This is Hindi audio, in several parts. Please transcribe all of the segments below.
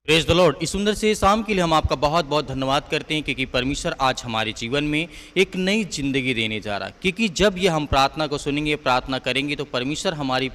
Praise the Lord. इस सुंदर से शाम के लिए हम आपका बहुत बहुत धन्यवाद करते हैं क्योंकि परमेश्वर आज हमारे जीवन में एक नई जिंदगी देने जा रहा है। क्योंकि जब ये हम प्रार्थना को सुनेंगे, प्रार्थना करेंगे तो परमेश्वर हमारी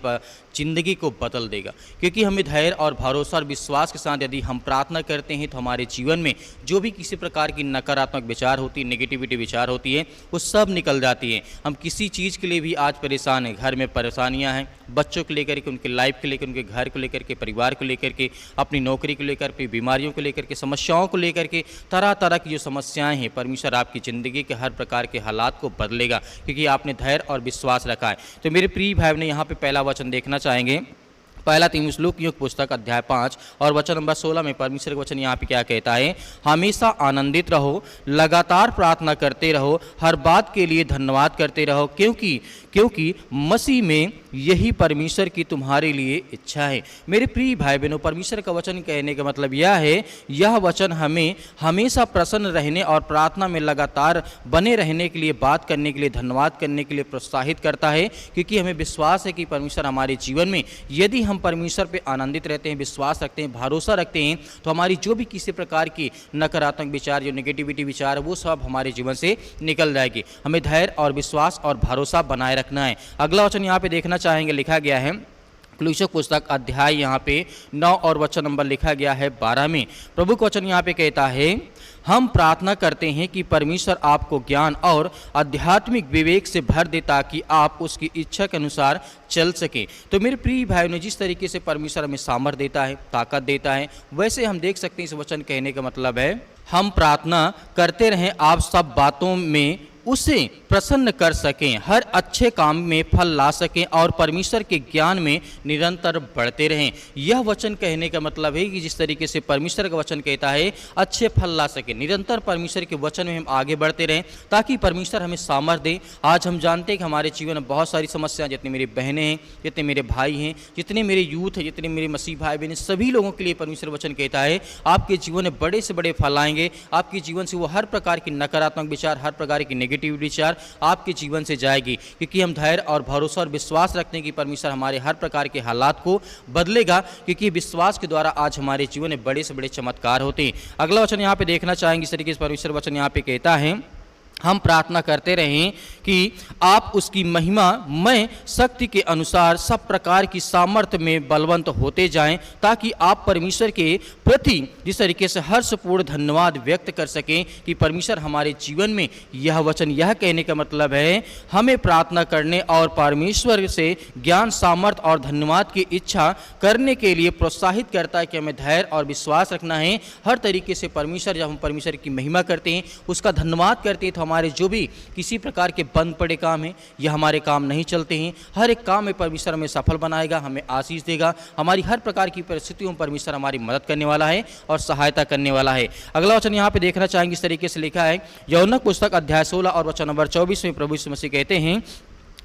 जिंदगी को बदल देगा। क्योंकि हमें धैर्य और भरोसा और विश्वास के साथ यदि हम प्रार्थना करते हैं तो हमारे जीवन में जो भी किसी प्रकार की नकारात्मक विचार होती है, नेगेटिविटी विचार होती है, वो सब निकल जाती है। हम किसी चीज़ के लिए भी आज परेशान हैं, घर में परेशानियाँ हैं, बच्चों को लेकर के, उनके लाइफ को लेकर, उनके घर को लेकर के, परिवार को लेकर के, अपनी नौकरी को लेकर, अपनी बीमारियों को लेकर के, समस्याओं को लेकर के, तरह तरह की जो समस्याएं हैं, परमेश्वर आपकी ज़िंदगी के हर प्रकार के हालात को बदलेगा क्योंकि आपने धैर्य और विश्वास रखा है। तो मेरे प्रिय भाई ने यहाँ पे पहला वचन देखना चाहेंगे। पहला तीमुथियुस की पुस्तक अध्याय 5 और वचन नंबर 16 में परमेश्वर का वचन यहाँ पे क्या कहता है? हमेशा आनंदित रहो, लगातार प्रार्थना करते रहो, हर बात के लिए धन्यवाद करते रहो क्योंकि मसीह में यही परमेश्वर की तुम्हारे लिए इच्छा है। मेरे प्रिय भाई बहनों, परमेश्वर का वचन कहने का मतलब यह है, यह वचन हमें हमेशा प्रसन्न रहने और प्रार्थना में लगातार बने रहने के लिए, बात करने के लिए, धन्यवाद करने के लिए प्रोत्साहित करता है क्योंकि हमें विश्वास है कि परमेश्वर हमारे जीवन में यदि हम परमेश्वर पे आनंदित रहते हैं, विश्वास रखते हैं, भरोसा रखते हैं तो हमारी जो भी किसी प्रकार की नकारात्मक विचार, जो नेगेटिविटी विचार है, वो सब हमारे जीवन से निकल जाएगी। हमें धैर्य और विश्वास और भरोसा बनाए रखना है। अगला वचन यहाँ पे देखना चाहेंगे, लिखा गया है कुलुस्सियों पुस्तक अध्याय यहाँ पे 9 और वचन नंबर लिखा गया है 12 में। प्रभु का वचन यहाँ पे कहता है, हम प्रार्थना करते हैं कि परमेश्वर आपको ज्ञान और आध्यात्मिक विवेक से भर दे ताकि आप उसकी इच्छा के अनुसार चल सकें। तो मेरे प्रिय भाइयों ने, जिस तरीके से परमेश्वर हमें सामर्थ्य देता है, ताकत देता है, वैसे हम देख सकते हैं इस वचन कहने का मतलब है हम प्रार्थना करते रहें, आप सब बातों में उसे प्रसन्न कर सकें, हर अच्छे काम में फल ला सकें और परमेश्वर के ज्ञान में निरंतर बढ़ते रहें। यह वचन कहने का मतलब है कि जिस तरीके से परमेश्वर का वचन कहता है अच्छे फल ला सकें, निरंतर परमेश्वर के वचन में हम आगे बढ़ते रहें ताकि परमेश्वर हमें सामर्थ्य दे। आज हम जानते हैं कि हमारे जीवन में बहुत सारी समस्याएं, जितने मेरी बहनें हैं, जितने मेरे भाई हैं, जितने मेरे यूथ हैं, जितने मेरे मसीह भाई बहन, सभी लोगों के लिए परमेश्वर वचन कहता है आपके जीवन में बड़े से बड़े फल आएंगे। आपके जीवन से वो हर प्रकार की नकारात्मक विचार, हर प्रकार की नेगेटिव विचार आपके जीवन से जाएगी क्योंकि हम धैर्य और भरोसा और विश्वास रखते हैं कि परमेश्वर हमारे हर प्रकार के हालात को बदलेगा क्योंकि विश्वास के द्वारा आज हमारे जीवन में बड़े से बड़े चमत्कार होते हैं। अगला वचन यहाँ पे देखना चाहेंगे, इस तरीके से परमेश्वर वचन यहाँ पे कहता है, हम प्रार्थना करते रहें कि आप उसकी महिमामय शक्ति के अनुसार सब प्रकार की सामर्थ्य में बलवंत होते जाएं ताकि आप परमेश्वर के प्रति जिस तरीके से हर्षपूर्ण धन्यवाद व्यक्त कर सकें कि परमेश्वर हमारे जीवन में। यह वचन यह कहने का मतलब है हमें प्रार्थना करने और परमेश्वर से ज्ञान, सामर्थ्य और धन्यवाद की इच्छा करने के लिए प्रोत्साहित करता है कि हमें धैर्य और विश्वास रखना है। हर तरीके से परमेश्वर, जब हम परमेश्वर की महिमा करते हैं, उसका धन्यवाद करते हैं तो हमारे जो भी किसी प्रकार के बंद पड़े काम हैं या हमारे काम नहीं चलते हैं, हर एक काम में परमेश्वर हमें सफल बनाएगा, हमें आशीष देगा। हमारी हर प्रकार की परिस्थितियों में परमेश्वर हमारी मदद करने वाला है और सहायता करने वाला है। अगला वचन यहाँ पे देखना चाहेंगे, इस तरीके से लिखा है यूहन्ना पुस्तक अध्याय 16 और वचन नंबर 24 में प्रभु यीशु मसीह कहते हैं,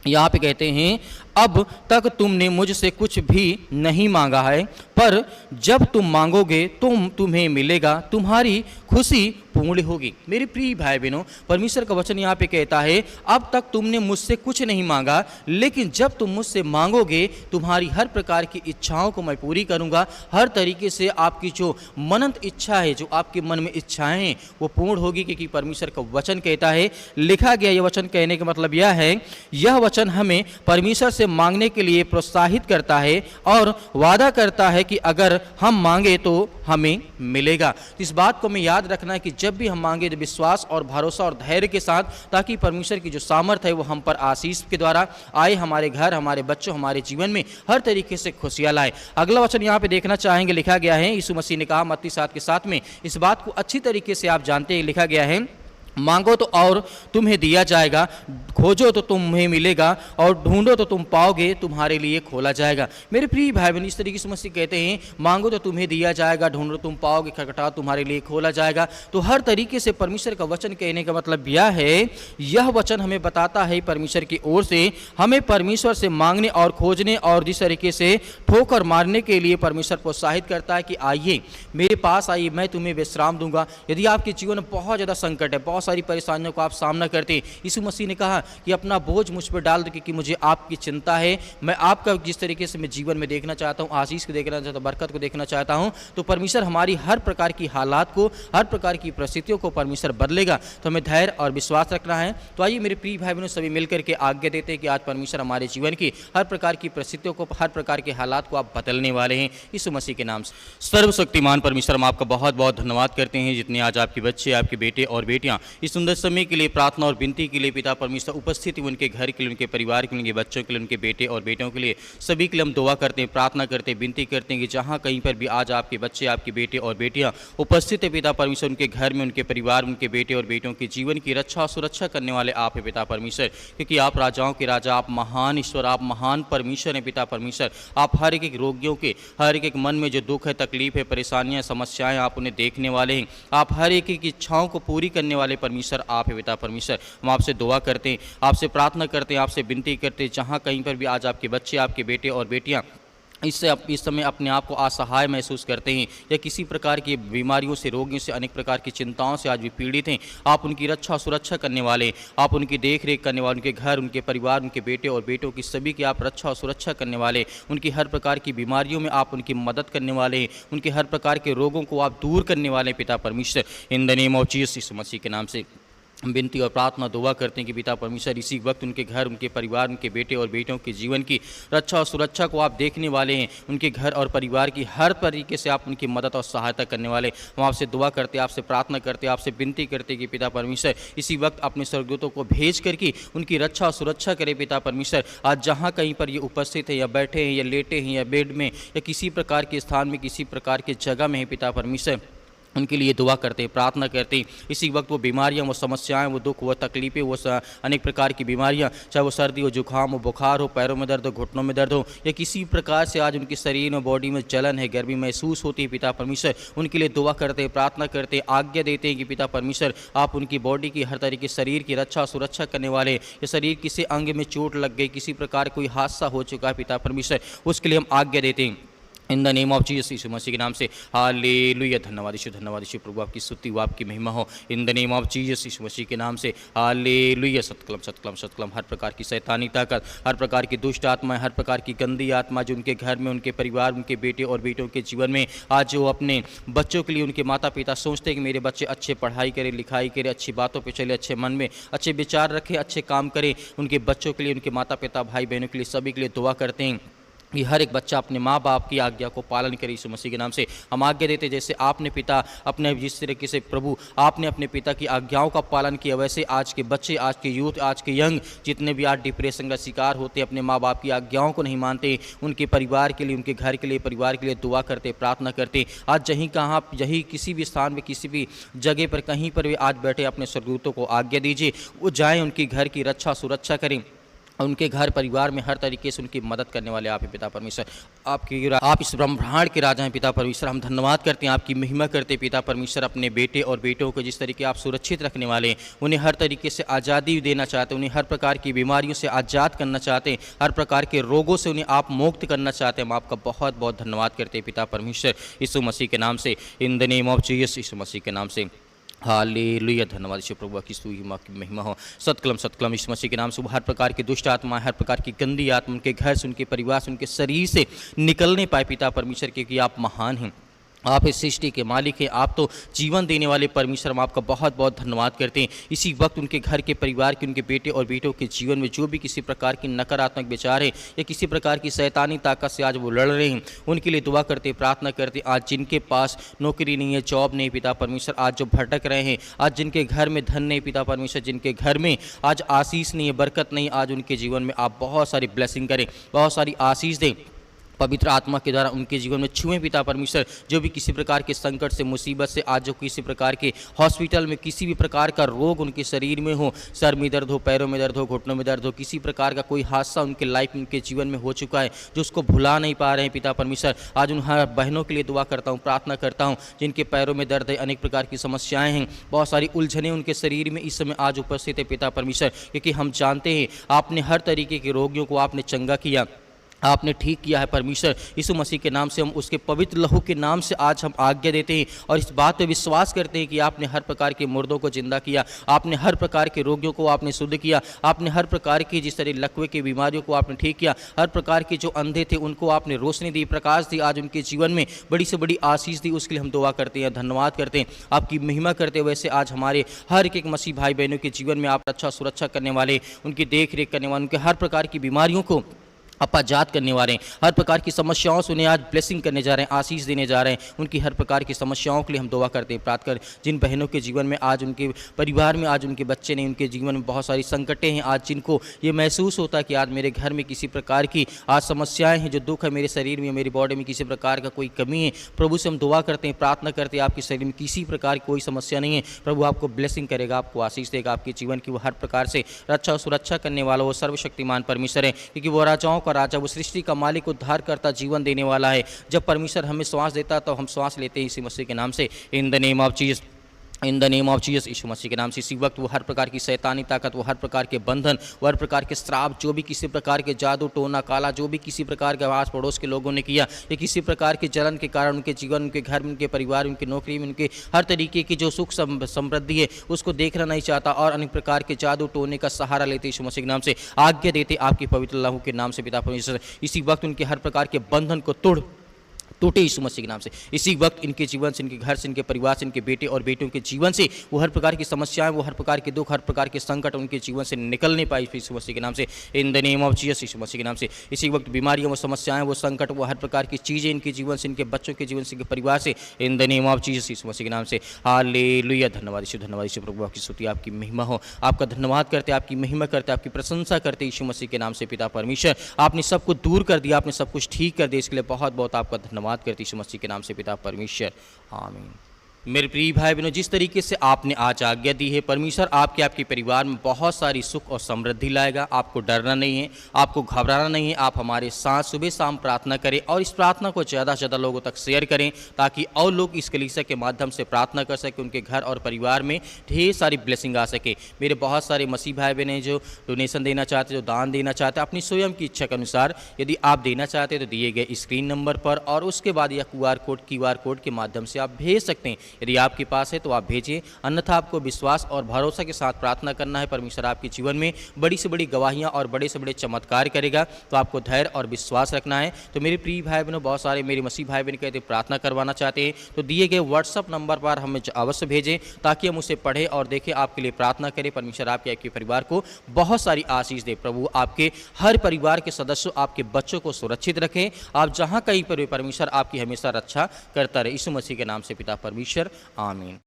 यहाँ पे कहते हैं, अब तक तुमने मुझसे कुछ भी नहीं मांगा है, पर जब तुम मांगोगे तुम्हें मिलेगा, तुम्हारी खुशी पूर्ण होगी। मेरे प्रिय भाई बहनों, परमेश्वर का वचन यहाँ पे कहता है अब तक तुमने मुझसे कुछ नहीं मांगा, लेकिन जब तुम मुझसे मांगोगे तुम्हारी हर प्रकार की इच्छाओं को मैं पूरी करूँगा। हर तरीके से आपकी जो मनंत इच्छा है, जो आपके मन में इच्छाएं हैं, वो पूर्ण होगी क्योंकि परमेश्वर का वचन कहता है। लिखा गया यह वचन कहने का मतलब यह है, यह वचन हमें परमेश्वर से मांगने के लिए प्रोत्साहित करता है और वादा करता है कि अगर हम मांगे तो हमें मिलेगा। इस बात को हमें याद रखना है कि जब भी हम मांगे तो विश्वास और भरोसा और धैर्य के साथ, ताकि परमेश्वर की जो सामर्थ्य है वो हम पर आशीष के द्वारा आए, हमारे घर, हमारे बच्चों, हमारे जीवन में हर तरीके से खुशियां लाए। अगला वचन यहाँ पे देखना चाहेंगे, लिखा गया है, यीशु मसीह ने कहा मत्ती 7 के 7 में, इस बात को अच्छी तरीके से आप जानते हैं, लिखा गया है, मांगो तो और तुम्हें दिया जाएगा, खोजो तो तुम्हें मिलेगा और ढूंढो तो तुम पाओगे, तुम्हारे लिए खोला जाएगा। मेरे प्रिय भाई बहन, इस तरीके से मसीह कहते हैं मांगो तो तुम्हें दिया जाएगा, ढूंढो तुम पाओगे, खटखटाओ तुम्हारे लिए खोला जाएगा। तो हर तरीके से परमेश्वर का वचन कहने का मतलब यह है, यह वचन हमें बताता है परमेश्वर की ओर से हमें परमेश्वर से मांगने और खोजने और जिस तरीके से ठोकर मारने के लिए परमेश्वर प्रोत्साहित करता है कि आइए मेरे पास आइए, मैं तुम्हें विश्राम दूंगा। यदि आपके जीवन में बहुत ज़्यादा संकट है, बहुत सारी परेशानियों का आप सामना करते हैं। यीशु मसीह ने कहा कि अपना बोझ मुझ पर डाल दो, क्योंकि मुझे आपकी चिंता है। मैं आपका जिस तरीके से मैं जीवन में देखना चाहता हूँ, आशीष को देखना चाहता हूँ, बरकत को देखना चाहता हूँ, तो परमेश्वर हमारी हर प्रकार की हालात को, हर प्रकार की परिस्थितियों को परमेश्वर बदलेगा। तो हमें धैर्य और विश्वास रखना है। तो आइए मेरे प्रिय भाई बहनों, सभी मिलकर के आज्ञा देते हैं कि आज परमेश्वर हमारे जीवन की हर प्रकार की परिस्थितियों को, हर प्रकार के हालात को आप बदलने वाले हैं यीशु मसीह के नाम से। सर्वशक्तिमान परमेश्वर, हम आपका बहुत बहुत धन्यवाद करते हैं जितने आज आपके बच्चे, आपके बेटे और बेटियां इस सुंदर समय के लिए, प्रार्थना और विनती के लिए पिता परमेश्वर उपस्थित, उनके घर के लिए, उनके परिवार के लिए, उनके बच्चों के लिए, उनके बेटे और बेटियों के लिए, सभी के लिए हम दुआ करते हैं, प्रार्थना करते हैं, विनती करते हैं कि जहाँ कहीं पर भी आज आपके बच्चे, आपके बेटे और बेटियां उपस्थित है पिता परमेश्वर, उनके घर में, उनके परिवार, उनके बेटे और बेटियों के जीवन की रक्षा और सुरक्षा करने वाले आप है पिता परमेश्वर। क्योंकि आप राजाओं के राजा, आप महान ईश्वर, आप महान परमेश्वर हैं पिता परमेश्वर। आप हर एक रोगियों के, हर एक मन में जो दुख है, तकलीफ है, परेशानियां, समस्याएं, आप उन्हें देखने वाले हैं। आप हर एक की इच्छाओं को पूरी करने वाले परमेश्वर आप है पिता परमेश्वर। हम आपसे दुआ करते हैं, आपसे प्रार्थना करते हैं, आपसे विनती करते हैं, जहाँ कहीं पर भी आज आपके बच्चे, आपके बेटे और बेटियाँ इस समय अपने आप को असहाय महसूस करते हैं, या किसी प्रकार की बीमारियों से, रोगियों से, अनेक प्रकार की चिंताओं से आज भी पीड़ित हैं, आप उनकी रक्षा और सुरक्षा करने वाले, आप उनकी देख रेख करने वाले, उनके घर, उनके परिवार, उनके बेटे और बेटों की सभी की आप रक्षा और सुरक्षा करने वाले, उनकी हर प्रकार की बीमारियों में आप उनकी मदद करने वाले हैं, उनके हर प्रकार के रोगों को आप दूर करने वाले पिता परमेश्वर। In the name of Jesus यीशु मसीह के नाम से हम विनती और प्रार्थना दुआ करते हैं कि पिता परमेश्वर इसी वक्त उनके घर, उनके परिवार, उनके बेटे और बेटियों के जीवन की रक्षा और सुरक्षा को आप देखने वाले हैं। उनके घर और परिवार की हर तरीके से आप उनकी मदद और सहायता करने वाले। हम आपसे दुआ करते, आपसे प्रार्थना करते, आपसे विनती करते कि पिता परमेश्वर इसी वक्त अपने स्वर्गदूतों को भेज करके उनकी रक्षा और सुरक्षा करे पिता परमेश्वर। आज जहाँ कहीं पर ये उपस्थित है, या बैठे हैं, या लेटे हैं, या बेड में, या किसी प्रकार के स्थान में, किसी प्रकार की जगह में है पिता परमेश्वर, उनके लिए दुआ करते हैं, प्रार्थना करते हैं। इसी वक्त वो बीमारियां, वो समस्याएं, वो दुख, वो तकलीफें, वो अनेक प्रकार की बीमारियां, चाहे वो सर्दी हो, जुकाम हो, बुखार हो, पैरों में दर्द हो, घुटनों में दर्द हो, या किसी प्रकार से आज उनके शरीर में, बॉडी में जलन है, गर्मी महसूस होती है पिता परमेश्वर, उनके लिए दुआ करते हैं, प्रार्थना करते हैं, आज्ञा देते हैं कि पिता परमेश्वर आप उनकी बॉडी की हर तरीके शरीर की रक्षा सुरक्षा करने वाले, या शरीर किसी अंग में चोट लग गई, किसी प्रकार कोई हादसा हो चुका है पिता परमेश्वर, उसके लिए हम आज्ञा देते हैं in the name of Jesus यीशु मसीह के नाम से। हालेलुया। धन्यवाद यीशु, प्रभु आपकी स्तुति हो, आपकी महिमा हो। In the name of Jesus यीशु मसीह के नाम से। हालेलुया। सतकलम सतकलम सतकलम। हर प्रकार की शैतानी ताकत, हर प्रकार की दुष्ट आत्मा, हर प्रकार की गंदी आत्मा जो उनके घर में, उनके परिवार, उनके बेटे और बेटों के जीवन में आज जो अपने बच्चों के लिए, उनके माता पिता सोचते हैं कि मेरे बच्चे अच्छे पढ़ाई करें, लिखाई करें, अच्छी बातों पर चले, अच्छे मन में अच्छे विचार रखें, अच्छे काम करें, उनके बच्चों के लिए, उनके माता पिता, भाई बहनों के लिए, सभी के लिए दुआ करते हैं कि हर एक बच्चा अपने माँ बाप की आज्ञा को पालन करे। यीशु मसीह के नाम से हम आज्ञा देते, जैसे आपने पिता अपने, जिस तरीके से प्रभु आपने अपने पिता की आज्ञाओं का पालन किया, वैसे आज के बच्चे, आज के यूथ, आज के यंग जितने भी आज डिप्रेशन का शिकार होते, अपने माँ बाप की आज्ञाओं को नहीं मानते, उनके परिवार के लिए, उनके घर के लिए, परिवार के लिए दुआ करते, प्रार्थना करते। आज जहीं कहाँ, यही किसी भी स्थान में, किसी भी जगह पर, कहीं पर भी आज बैठे अपने स्वर्गदूतों को आज्ञा दीजिए, वो जाएँ, उनके घर की रक्षा सुरक्षा करें, उनके घर परिवार में हर तरीके से उनकी मदद करने वाले आप हैं पिता परमेश्वर। आप इस ब्रह्मांड के राजा हैं पिता परमेश्वर। हम धन्यवाद करते हैं, आपकी महिमा करते हैं पिता परमेश्वर। अपने बेटे और बेटों को जिस तरीके आप सुरक्षित रखने वाले हैं, उन्हें हर तरीके से आज़ादी देना चाहते हैं, उन्हें हर प्रकार की बीमारियों से आज़ाद करना चाहते हैं, हर प्रकार के रोगों से उन्हें आप मुक्त करना चाहते हैं। हम आपका बहुत बहुत धन्यवाद करते हैं पिता परमेश्वर, यीशु मसीह के नाम से। In the name of Jesus यीशु मसीह के नाम से। हालेलुया। धन्यवाद यीशु, प्रभु की स्तुति हो, आपकी महिमा हो। सतकलम सतकलम। यीशु मसीह के नाम से हर प्रकार की दुष्ट आत्मा, हर प्रकार की गंदी आत्मा उनके घर से, उनके परिवार से, उनके शरीर से निकलने पाए पिता परमेश्वर, क्योंकि आप महान हैं, आप इस सृष्टि के मालिक हैं, आप तो जीवन देने वाले परमेश्वर। हम आपका बहुत बहुत धन्यवाद करते हैं। इसी वक्त उनके घर के, परिवार के, उनके बेटे और बेटों के जीवन में जो भी किसी प्रकार की नकारात्मक विचार है, या किसी प्रकार की शैतानी ताकत से आज वो लड़ रहे हैं, उनके लिए दुआ करते, प्रार्थना करते। आज जिनके पास नौकरी नहीं है, जॉब नहीं पिता परमेश्वर, आज जो भटक रहे हैं, आज जिनके घर में धन नहीं पिता परमेश्वर, जिनके घर में आज आशीष नहीं है, बरकत नहीं, आज उनके जीवन में आप बहुत सारी ब्लेसिंग करें, बहुत सारी आशीष दें, पवित्र आत्मा के द्वारा उनके जीवन में छुएं पिता परमेश्वर। जो भी किसी प्रकार के संकट से, मुसीबत से, आज जो किसी प्रकार के हॉस्पिटल में किसी भी प्रकार का रोग उनके शरीर में हो, सर में दर्द हो, पैरों में दर्द हो, घुटनों में दर्द हो, किसी प्रकार का कोई हादसा उनके लाइफ में, उनके जीवन में हो चुका है, जो उसको भुला नहीं पा रहे हैं पिता परमेश्वर, आज उन हर बहनों के लिए दुआ करता हूँ, प्रार्थना करता हूँ, जिनके पैरों में दर्द है, अनेक प्रकार की समस्याएं हैं, बहुत सारी उलझने उनके शरीर में इस समय आज उपस्थित है पिता परमेश्वर, क्योंकि हम जानते हैं आपने हर तरीके के रोगियों को आपने चंगा किया, आपने ठीक किया है परमेश्वर। यीशु मसीह के नाम से हम उसके पवित्र लहू के नाम से आज हम आज्ञा देते हैं और इस बात पे विश्वास करते हैं कि आपने हर प्रकार के मुर्दों को जिंदा किया, आपने हर प्रकार के रोगियों को आपने शुद्ध किया, आपने हर प्रकार की जिस तरह लकवे की बीमारियों को आपने ठीक किया, हर प्रकार के जो अंधे थे उनको आपने रोशनी दी, प्रकाश दी, आज उनके जीवन में बड़ी से बड़ी आशीष दी। उसके लिए हम दुआ करते हैं, धन्यवाद करते हैं, आपकी महिमा करते हैं। वैसे आज हमारे हर एक मसीह भाई बहनों के जीवन में आप अच्छा सुरक्षा करने वाले, उनकी देख रेख करने वाले, उनके हर प्रकार की बीमारियों को अपाजात करने वाले हैं, हर प्रकार की समस्याओं से उन्हें आज ब्लेसिंग करने जा रहे हैं, आशीष देने जा रहे हैं। उनकी हर प्रकार की समस्याओं के लिए हम दुआ करते हैं, प्रार्थना कर। जिन बहनों के जीवन में आज उनके परिवार में आज उनके बच्चे नहीं, उनके जीवन में बहुत सारी संकटें हैं, आज जिनको ये महसूस होता है कि आज मेरे घर में किसी प्रकार की आज समस्याएं हैं, जो दुख है मेरे शरीर में, मेरी बॉडी में किसी प्रकार का कोई कमी है, प्रभु से हम दुआ करते हैं, प्रार्थना करते हैं, आपके शरीर में किसी प्रकार की कोई समस्या नहीं है, प्रभु आपको ब्लेसिंग करेगा, आपको आशीष देगा, आपके जीवन की वो हर प्रकार से रक्षा और सुरक्षा करने वाला वो सर्वशक्तिमान परमेश्वर है, क्योंकि वो राजाओं का राजा, वो सृष्टि का मालिक, उद्धार करता, जीवन देने वाला है। जब परमेश्वर हमें श्वास देता तो हम श्वास लेते हैं इसी मसीह के नाम से। In the name of Jesus, in the name of Jesus, यीशु मसीह के नाम से इसी वक्त वो हर प्रकार की शैतानी ताकत, वो हर प्रकार के बंधन, वो हर प्रकार के श्राप, जो भी किसी प्रकार के जादू टोना काला, जो भी किसी प्रकार के आस पड़ोस के लोगों ने किया, या किसी प्रकार के जलन के कारण उनके जीवन, उनके घर में, उनके परिवार, उनकी नौकरी में, उनके हर तरीके की जो सुख समृद्धि है उसको देखना नहीं चाहता और अनेक प्रकार के जादू टोने का सहारा लेते यीशु मसीह के नाम से आज्ञा देते, आपके पवित्र लहू के नाम से पिता परमेश्वर इसी वक्त उनके हर प्रकार के बंधन को टूटे यीशु मसीह के नाम से। इसी वक्त इनके जीवन से, इनके घर से, इनके परिवार से, इनके बेटे और बेटियों के जीवन से वो हर प्रकार की समस्याएं, वो हर प्रकार के दुख, हर प्रकार के संकट उनके जीवन से निकल नहीं पाई यीशु मसीह के नाम से। In the name of Jesus, यीशु मसीह के नाम से इसी वक्त बीमारियां, वो समस्याएं, वो संकट, वो हर प्रकार की चीज़ें इनके जीवन से, इनके बच्चों के जीवन से, इनके परिवार से, in the name of Jesus, यीशु मसीह के नाम से। हालेलुया। धन्यवाद यीशु, धन्यवाद यीशु प्रभु, आपकी स्तुति, आपकी महिमा हो, आपका धन्यवाद करते, आपकी महिमा करते, आपकी प्रशंसा करते यीशु मसीह के नाम से। पिता परमेश्वर, आपने सब कुछ दूर कर दिया, आपने सब कुछ ठीक कर दिया, इसके लिए बहुत बहुत आपका धन्यवाद करते यीशु मसीह के नाम से पिता परमेश्वर, आमीन। मेरे प्रिय भाई बहनों, जिस तरीके से आपने आज आज्ञा दी है, परमेश्वर आपके परिवार में बहुत सारी सुख और समृद्धि लाएगा। आपको डरना नहीं है, आपको घबराना नहीं है। आप हमारे साथ सुबह शाम प्रार्थना करें और इस प्रार्थना को ज़्यादा से ज़्यादा लोगों तक शेयर करें, ताकि और लोग इस कलीसिया के माध्यम से प्रार्थना कर सकें, उनके घर और परिवार में ढेर सारी ब्लेसिंग आ सके। मेरे बहुत सारे मसीह भाई बहन हैं जो डोनेशन देना चाहते, जो दान देना चाहते, अपनी स्वयं की इच्छा के अनुसार यदि आप देना चाहते हैं तो दिए गए स्क्रीन नंबर पर और उसके बाद यह क्यूआर कोड के माध्यम से आप भेज सकते हैं। यदि आपके पास है तो आप भेजिए, अन्यथा आपको विश्वास और भरोसा के साथ प्रार्थना करना है। परमेश्वर आपके जीवन में बड़ी से बड़ी गवाहियां और बड़े से बड़े चमत्कार करेगा, तो आपको धैर्य और विश्वास रखना है। तो मेरे प्रिय भाई बहनों, बहुत सारे मेरे मसीह भाई बहन कहते प्रार्थना करवाना चाहते हैं, तो दिए गए व्हाट्सअप नंबर पर हमें अवश्य भेजें, ताकि हम उसे पढ़ें और देखें, आपके लिए प्रार्थना करें। परमेश्वर आपके परिवार को बहुत सारी आशीष दे। प्रभु आपके हर परिवार के सदस्यों, आपके बच्चों को सुरक्षित रखें। आप जहाँ कहीं पर भी परमेश्वर आपकी हमेशा रक्षा करता रहे। यीशु मसीह के नाम से पिता परमेश्वर, आमीन।